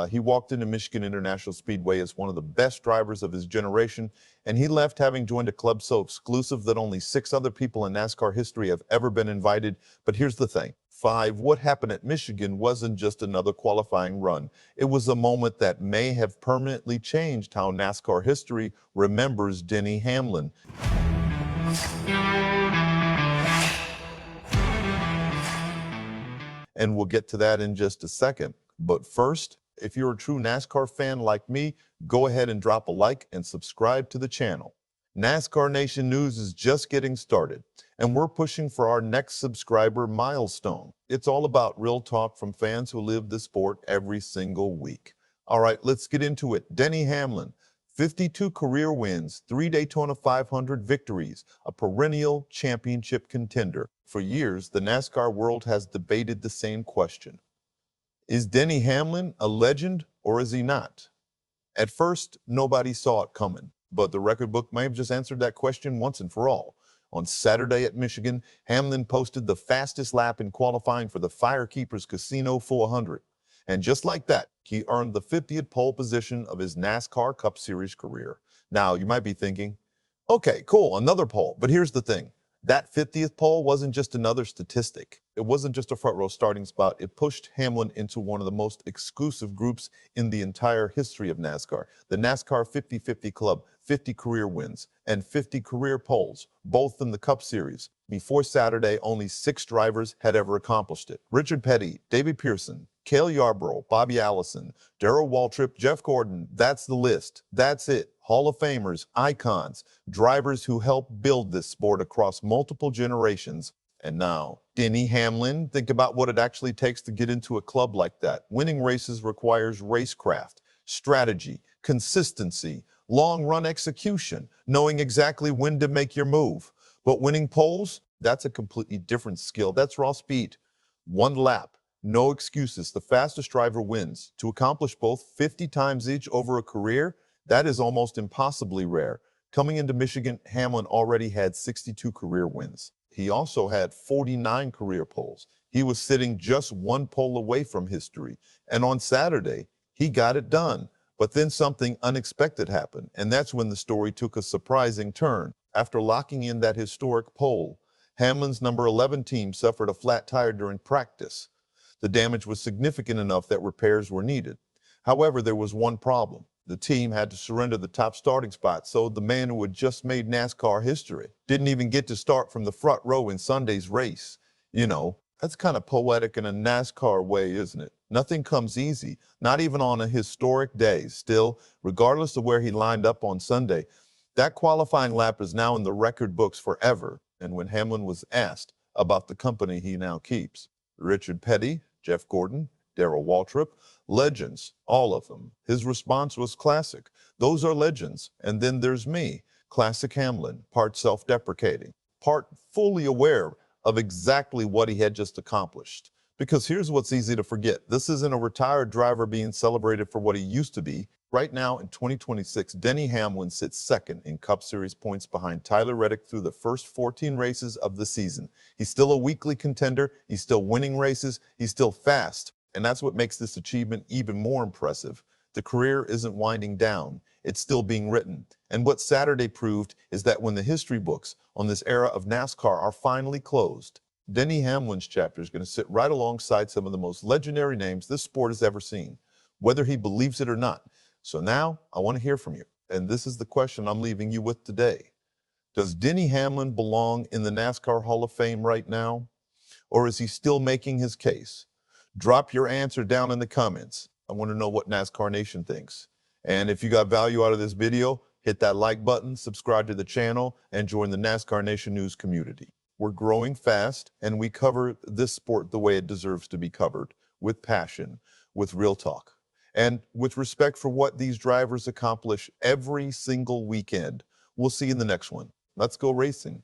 He walked into Michigan International Speedway as one of the best drivers of his generation, and he left having joined a club so exclusive that only 6 other people in NASCAR history have ever been invited. But here's the thing. 5, what happened at Michigan wasn't just another qualifying run. It was a moment that may have permanently changed how NASCAR history remembers Denny Hamlin. And we'll get to that in just a second. But first, if you're a true NASCAR fan like me, go ahead and drop a like and subscribe to the channel. NASCAR Nation News is just getting started, and we're pushing for our next subscriber milestone. It's all about real talk from fans who live the sport every single week. All right, let's get into it. Denny Hamlin, 52 career wins, 3 Daytona 500 victories, a perennial championship contender. For years, the NASCAR world has debated the same question. Is Denny Hamlin a legend or is he not? At first, nobody saw it coming, but the record book may have just answered that question once and for all. On Saturday at Michigan, Hamlin posted the fastest lap in qualifying for the Firekeepers Casino 400. And just like that, he earned the 50th pole position of his NASCAR Cup Series career. Now, you might be thinking, okay, cool, another pole. But here's the thing. That 50th pole wasn't just another statistic. It wasn't just a front row starting spot. It pushed Hamlin into one of the most exclusive groups in the entire history of NASCAR. The NASCAR 50-50 Club, 50 career wins, and 50 career poles, both in the Cup Series. Before Saturday, only 6 drivers had ever accomplished it. Richard Petty, David Pearson, Cale Yarborough, Bobby Allison, Darrell Waltrip, Jeff Gordon. That's the list. That's it. Hall of Famers, icons, drivers who helped build this sport across multiple generations. And now, Denny Hamlin, think about what it actually takes to get into a club like that. Winning races requires racecraft, strategy, consistency, long-run execution, knowing exactly when to make your move. But winning poles, that's a completely different skill. That's raw speed. One lap, no excuses. The fastest driver wins. To accomplish both 50 times each over a career, that is almost impossibly rare. Coming into Michigan, Hamlin already had 62 career wins. He also had 49 career poles. He was sitting just 1 pole away from history. And on Saturday, he got it done. But then something unexpected happened, and that's when the story took a surprising turn. After locking in that historic pole, Hamlin's number 11 team suffered a flat tire during practice. The damage was significant enough that repairs were needed. However, there was one problem. The team had to surrender the top starting spot, so the man who had just made NASCAR history didn't even get to start from the front row in Sunday's race. You know, that's kind of poetic in a NASCAR way, isn't it? Nothing comes easy, not even on a historic day. Still, regardless of where he lined up on Sunday, that qualifying lap is now in the record books forever. And when Hamlin was asked about the company he now keeps, Richard Petty, Jeff Gordon, Darrell Waltrip, legends, all of them. His response was classic. Those are legends. And then there's me, classic Hamlin, part self-deprecating, part fully aware of exactly what he had just accomplished. Because here's what's easy to forget. This isn't a retired driver being celebrated for what he used to be. Right now in 2026, Denny Hamlin sits second in Cup Series points behind Tyler Reddick through the first 14 races of the season. He's still a weekly contender. He's still winning races. He's still fast. And that's what makes this achievement even more impressive. The career isn't winding down. It's still being written. And what Saturday proved is that when the history books on this era of NASCAR are finally closed, Denny Hamlin's chapter is going to sit right alongside some of the most legendary names this sport has ever seen, whether he believes it or not. So now I want to hear from you. And this is the question I'm leaving you with today. Does Denny Hamlin belong in the NASCAR Hall of Fame right now? Or is he still making his case? Drop your answer down in the comments. I want to know what NASCAR Nation thinks. And if you got value out of this video, hit that like button, subscribe to the channel, and join the NASCAR Nation News community. We're growing fast, and we cover this sport the way it deserves to be covered, with passion, with real talk, and with respect for what these drivers accomplish every single weekend. We'll see you in the next one. Let's go racing.